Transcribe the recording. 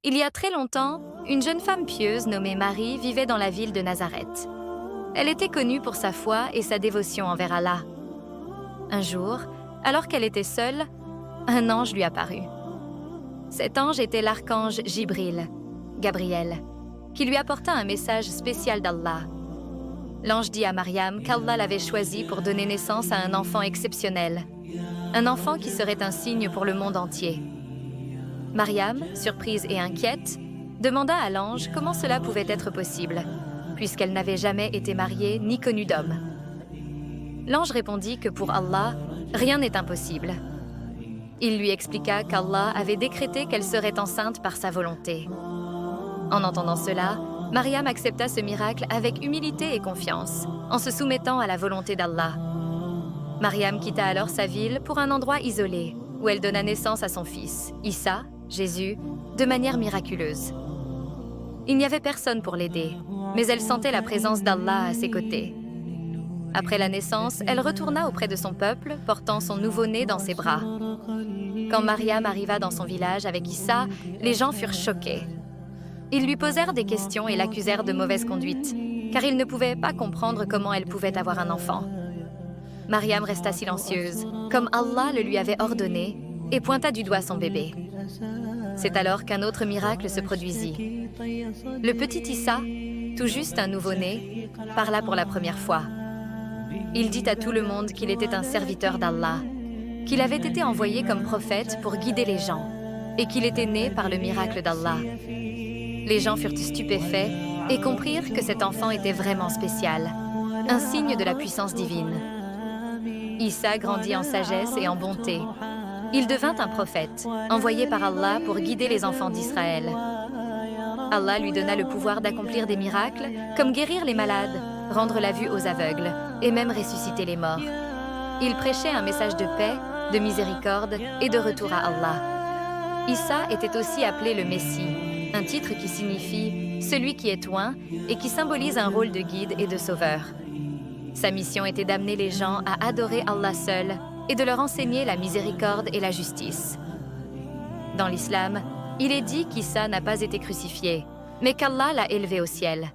Il y a très longtemps, une jeune femme pieuse nommée Marie vivait dans la ville de Nazareth. Elle était connue pour sa foi et sa dévotion envers Allah. Un jour, alors qu'elle était seule, un ange lui apparut. Cet ange était l'archange Jibril, Gabriel, qui lui apporta un message spécial d'Allah. L'ange dit à Mariam qu'Allah l'avait choisi pour donner naissance à un enfant exceptionnel, un enfant qui serait un signe pour le monde entier. Mariam, surprise et inquiète, demanda à l'ange comment cela pouvait être possible, puisqu'elle n'avait jamais été mariée ni connu d'homme. L'ange répondit que pour Allah, rien n'est impossible. Il lui expliqua qu'Allah avait décrété qu'elle serait enceinte par sa volonté. En entendant cela, Mariam accepta ce miracle avec humilité et confiance, en se soumettant à la volonté d'Allah. Mariam quitta alors sa ville pour un endroit isolé, où elle donna naissance à son fils, Issa, Jésus, de manière miraculeuse. Il n'y avait personne pour l'aider, mais elle sentait la présence d'Allah à ses côtés. Après la naissance, elle retourna auprès de son peuple, portant son nouveau-né dans ses bras. Quand Mariam arriva dans son village avec Issa, les gens furent choqués. Ils lui posèrent des questions et l'accusèrent de mauvaise conduite, car ils ne pouvaient pas comprendre comment elle pouvait avoir un enfant. Mariam resta silencieuse, comme Allah le lui avait ordonné, et pointa du doigt son bébé. C'est alors qu'un autre miracle se produisit. Le petit Issa, tout juste un nouveau-né, parla pour la première fois. Il dit à tout le monde qu'il était un serviteur d'Allah, qu'il avait été envoyé comme prophète pour guider les gens, et qu'il était né par le miracle d'Allah. Les gens furent stupéfaits et comprirent que cet enfant était vraiment spécial, un signe de la puissance divine. Issa grandit en sagesse et en bonté. Il devint un prophète, envoyé par Allah pour guider les enfants d'Israël. Allah lui donna le pouvoir d'accomplir des miracles, comme guérir les malades, rendre la vue aux aveugles, et même ressusciter les morts. Il prêchait un message de paix, de miséricorde et de retour à Allah. Issa était aussi appelé le Messie, un titre qui signifie « celui qui est oint » et qui symbolise un rôle de guide et de sauveur. Sa mission était d'amener les gens à adorer Allah seul et de leur enseigner la miséricorde et la justice. Dans l'islam, il est dit qu'Issa n'a pas été crucifié, mais qu'Allah l'a élevé au ciel.